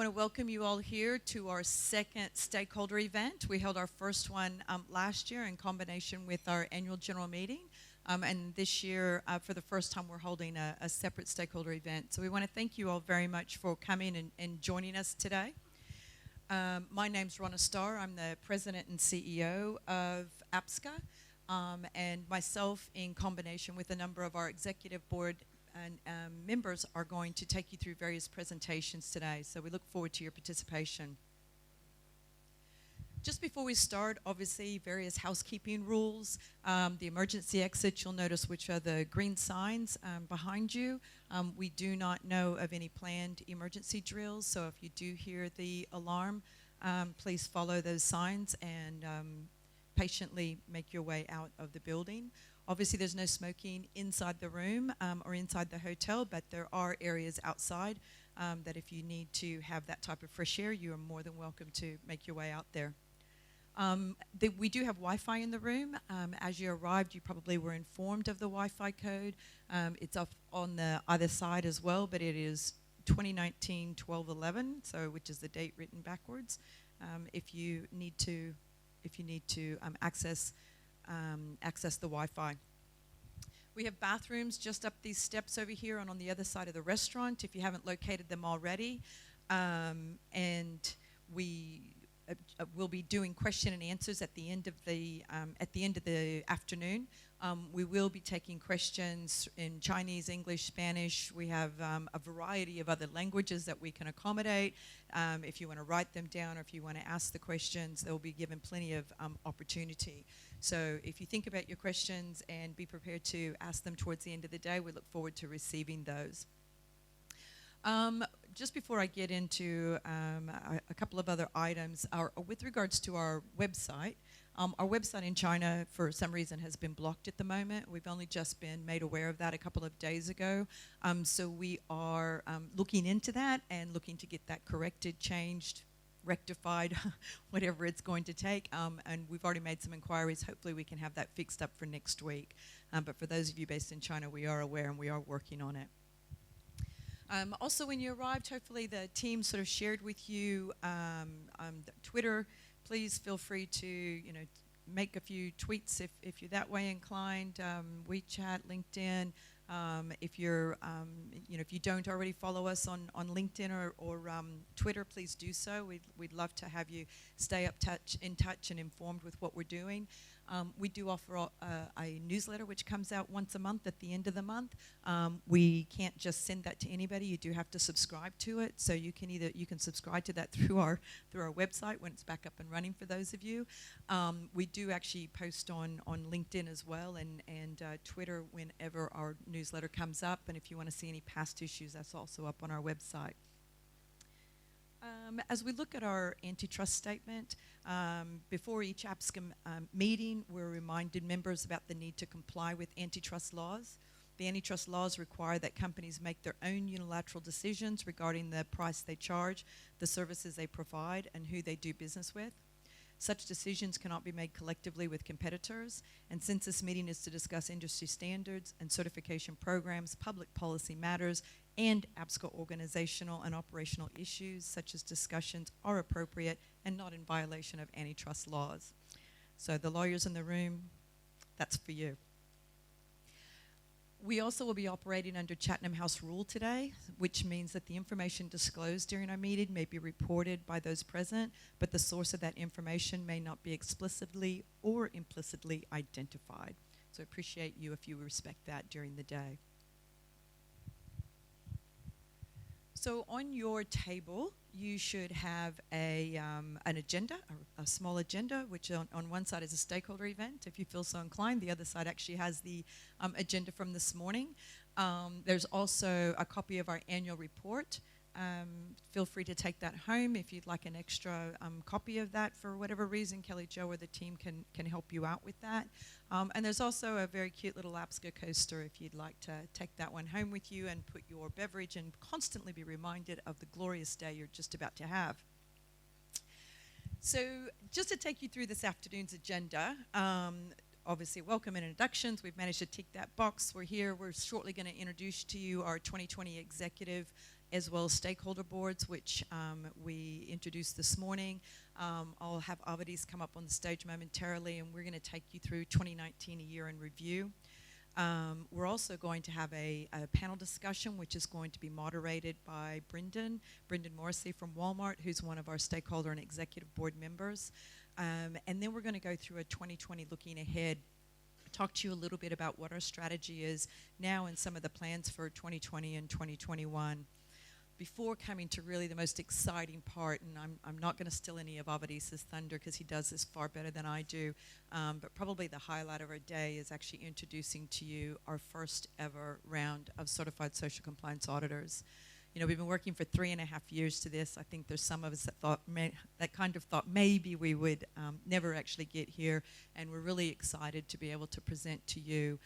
want to welcome you all here to our second stakeholder event. We held our first one last year in combination with our annual general meeting. And this year, for the first time, we're holding a separate stakeholder event. So we want to thank you all very much for coming and joining us today. My name's Ronna Starr. I'm the president and CEO of APSCA. And myself, in combination with a number of our executive board and members, are going to take you through various presentations today. So we look forward to your participation. Just before we start, obviously, various housekeeping rules. The emergency exits, you'll notice, which are the green signs behind you. We do not know of any planned emergency drills, so if you do hear the alarm, please follow those signs and patiently make your way out of the building. Obviously, there's no smoking inside the room or inside the hotel, but there are areas outside that if you need to have that type of fresh air, you are more than welcome to make your way out there. We do have Wi-Fi in the room. As you arrived, you probably were informed of the Wi-Fi code. It's up on the other side as well, but it is 2019-12-11, so which is the date written backwards. If you need to access the Wi-Fi. We have bathrooms just up these steps over here and on the other side of the restaurant if you haven't located them already. And we will be doing question and answers at the end of the afternoon. We will be taking questions in Chinese, English, Spanish. We have a variety of other languages that we can accommodate. If you want to write them down or if you want to ask the questions, they'll be given plenty of opportunity. So if you think about your questions and be prepared to ask them towards the end of the day, we look forward to receiving those. Just before I get into a couple of other items, with regards to our website in China, for some reason, has been blocked at the moment. We've only just been made aware of that a couple of days ago. So we are looking into that and looking to get that corrected, changed, rectified, whatever it's going to take. And we've already made some inquiries. Hopefully we can have that fixed up for next week. But for those of you based in China, we are aware and we are working on it. Also, when you arrived, hopefully the team sort of shared with you Twitter. Please feel free to, make a few tweets if you're that way inclined. WeChat, LinkedIn. If you're, if you don't already follow us on LinkedIn or Twitter, please do so. We'd love to have you stay in touch and informed with what we're doing. We do offer a newsletter which comes out once a month at the end of the month. We can't just send that to anybody. You do have to subscribe to it. So you can subscribe to that through our website when it's back up and running for those of you. We do actually post on LinkedIn as well and Twitter whenever our newsletter comes up. And if you want to see any past issues, that's also up on our website. As we look at our antitrust statement, before each APSCA meeting, we're reminded members about the need to comply with antitrust laws. The antitrust laws require that companies make their own unilateral decisions regarding the price they charge, the services they provide, and who they do business with. Such decisions cannot be made collectively with competitors, and since this meeting is to discuss industry standards and certification programs, public policy matters, and APSCA organizational and operational issues, such as discussions are appropriate and not in violation of antitrust laws. So the lawyers in the room, that's for you. We also will be operating under Chatham House rule today, which means that the information disclosed during our meeting may be reported by those present, but the source of that information may not be explicitly or implicitly identified. So I appreciate you if you respect that during the day. So on your table, you should have an agenda, a small agenda, which on one side is a stakeholder event, if you feel so inclined. The other side actually has the agenda from this morning. There's also a copy of our annual report. Feel free to take that home if you'd like an extra copy of that for whatever reason. Kelly Jo or the team can help you out with that. And there's also a very cute little APSCA coaster if you'd like to take that one home with you and put your beverage and constantly be reminded of the glorious day you're just about to have. So just to take you through this afternoon's agenda, obviously welcome and introductions. We've managed to tick that box. We're here. We're shortly going to introduce to you our 2020 executive as well as stakeholder boards, which we introduced this morning. I'll have Avadis come up on the stage momentarily, and we're going to take you through 2019, a year in review. We're also going to have a panel discussion, which is going to be moderated by Brendan Morrissey from Walmart, who's one of our stakeholder and executive board members. And then we're going to go through a 2020 looking ahead, talk to you a little bit about what our strategy is now and some of the plans for 2020 and 2021. Before coming to really the most exciting part, and I'm not going to steal any of Avadis' thunder because he does this far better than I do, but probably the highlight of our day is actually introducing to you our first ever round of certified social compliance auditors. You know, we've been working for 3.5 years to this. I think there's some of us that kind of thought maybe we would never actually get here, and we're really excited to be able to present to you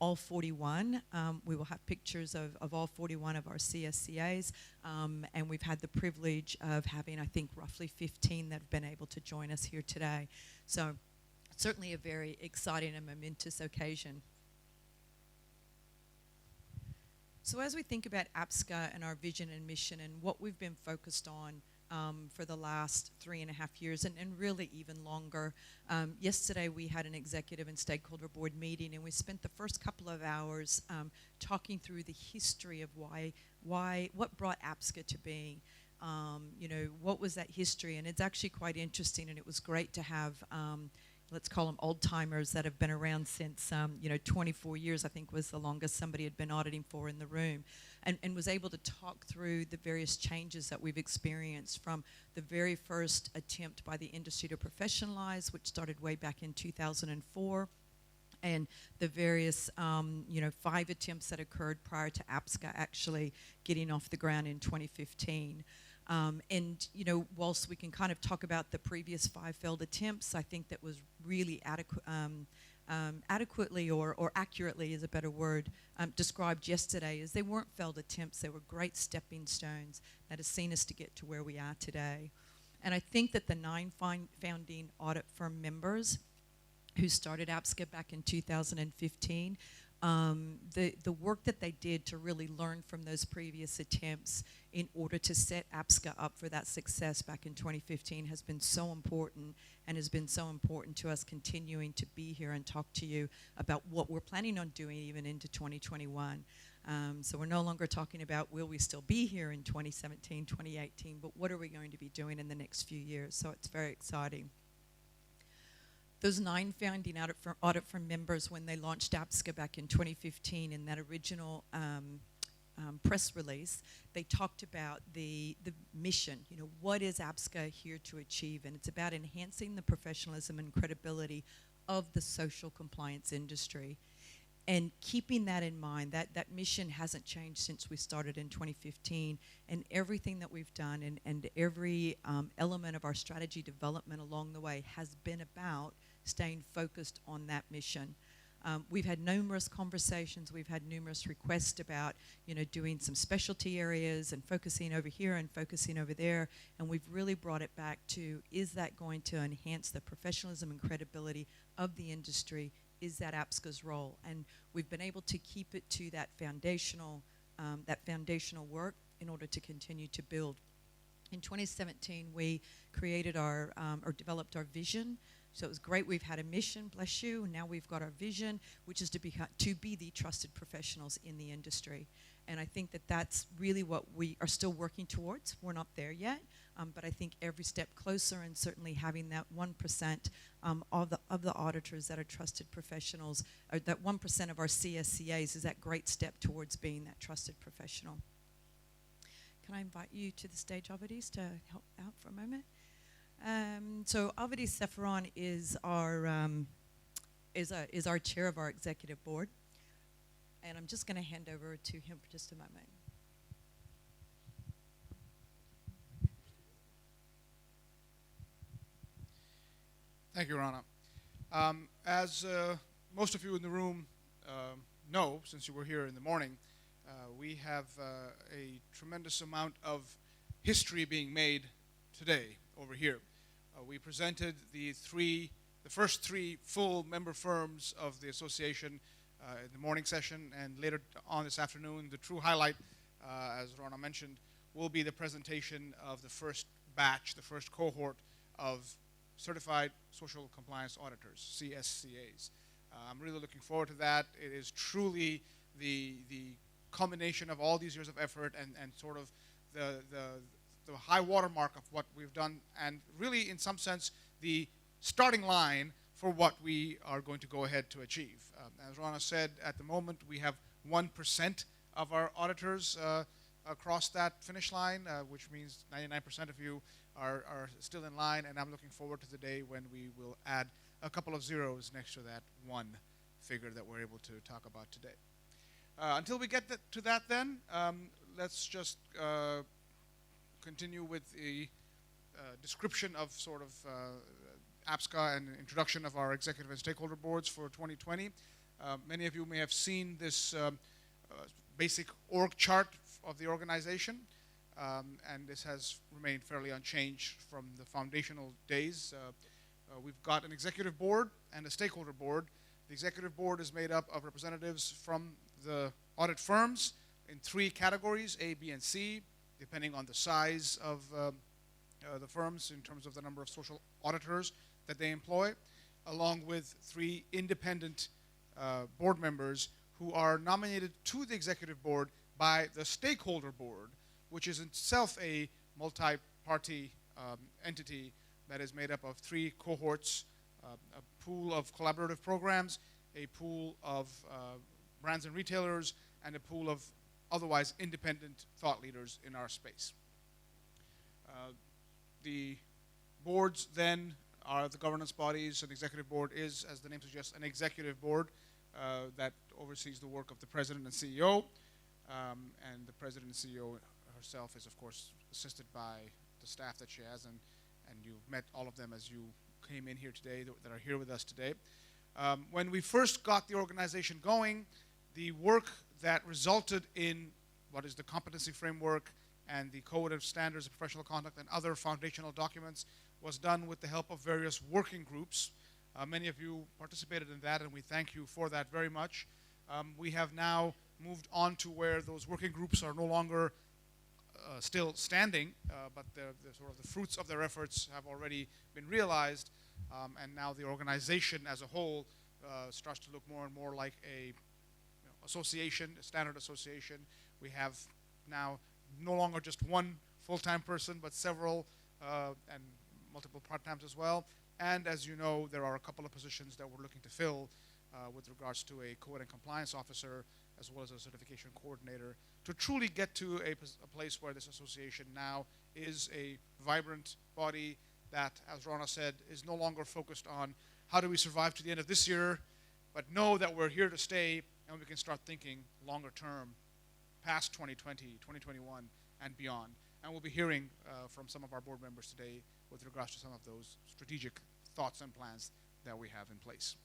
all 41. We will have pictures of all 41 of our CSCAs, and we've had the privilege of having, I think, roughly 15 that have been able to join us here today. So certainly a very exciting and momentous occasion. So as we think about APSCA and our vision and mission and what we've been focused on for the last 3.5 years and really even longer, yesterday we had an executive and stakeholder board meeting, and we spent the first couple of hours talking through the history of what brought APSCA to being. You know, what was that history? And it's actually quite interesting, and it was great to have let's call them old timers that have been around since, 24 years, I think was the longest somebody had been auditing for in the room, and was able to talk through the various changes that we've experienced from the very first attempt by the industry to professionalize, which started way back in 2004, and the various, 5 attempts that occurred prior to APSCA actually getting off the ground in 2015. And, whilst we can kind of talk about the previous 5 failed attempts, I think that was really adequately or accurately is a better word, described yesterday as they weren't failed attempts, they were great stepping stones that has seen us to get to where we are today. And I think that the 9 founding audit firm members who started APSCA back in 2015, the work that they did to really learn from those previous attempts in order to set APSCA up for that success back in 2015 has been so important, and has been so important to us continuing to be here and talk to you about what we're planning on doing even into 2021. So we're no longer talking about will we still be here in 2017, 2018, but what are we going to be doing in the next few years? So it's very exciting. Those 9 founding audit firm members, when they launched APSCA back in 2015 in that original press release, they talked about the mission. What is APSCA here to achieve? And it's about enhancing the professionalism and credibility of the social compliance industry. And keeping that in mind, that mission hasn't changed since we started in 2015, and everything that we've done and every element of our strategy development along the way has been about staying focused on that mission. We've had numerous conversations, we've had numerous requests about, doing some specialty areas and focusing over here and focusing over there, and we've really brought it back to, is that going to enhance the professionalism and credibility of the industry? Is that APSCA's role? And we've been able to keep it to that foundational work in order to continue to build. In 2017, we created or developed our vision. So it was great. We've had a mission, bless you, and now we've got our vision, which is to be the trusted professionals in the industry. And I think that that's really what we are still working towards. We're not there yet, but I think every step closer, and certainly having that 1% of the auditors that are trusted professionals, or that 1% of our CSCAs is that great step towards being that trusted professional. Can I invite you to the stage, Avadis, to help out for a moment? So Avadis Sepharon is our chair of our executive board, and I'm just going to hand over to him for just a moment. Thank you, Rana. As most of you in the room know, since you were here in the morning, we have a tremendous amount of history being made today over here. We presented the first 3 full member firms of the association in the morning session, and later on this afternoon, the true highlight as Rana mentioned, will be the presentation of the first batch, the first cohort of Certified Social Compliance Auditors, CSCAs. I'm really looking forward to that. It is truly the culmination of all these years of effort and sort of the high watermark of what we've done, and really, in some sense, the starting line for what we are going to go ahead to achieve. As Rana said, at the moment, we have 1% of our auditors across that finish line, which means 99% of you are still in line, and I'm looking forward to the day when we will add a couple of zeros next to that one figure that we're able to talk about today. Until we get to that then, let's just continue with the description of sort of APSCA and introduction of our executive and stakeholder boards for 2020. Many of you may have seen this basic org chart of the organization, and this has remained fairly unchanged from the foundational days. We've got an executive board and a stakeholder board. The executive board is made up of representatives from the audit firms in 3 categories, A, B, and C, depending on the size of the firms in terms of the number of social auditors that they employ, along with 3 independent board members who are nominated to the executive board by the stakeholder board, which is itself a multi-party entity that is made up of 3 cohorts, a pool of collaborative programs, a pool of brands and retailers, and a pool of otherwise independent thought leaders in our space. The boards then are the governance bodies, and the executive board is, as the name suggests, an executive board that oversees the work of the president and CEO, and the president and CEO herself is, of course, assisted by the staff that she has, and you've met all of them as you came in here today, that are here with us today. When we first got the organization going, the work that resulted in what is the competency framework and the code of standards of professional conduct and other foundational documents was done with the help of various working groups. Many of you participated in that, and we thank you for that very much. We have now moved on to where those working groups are no longer still standing, but the sort of the fruits of their efforts have already been realized, and now the organization as a whole starts to look more and more like a association, a standard association. We have now no longer just one full-time person, but several and multiple part-times as well. And as you know, there are a couple of positions that we're looking to fill with regards to a code and compliance officer as well as a certification coordinator to truly get to a place where this association now is a vibrant body that, as Rana said, is no longer focused on how do we survive to the end of this year, but know that we're here to stay and we can start thinking longer term, past 2020, 2021, and beyond. And we'll be hearing from some of our board members today with regards to some of those strategic thoughts and plans that we have in place.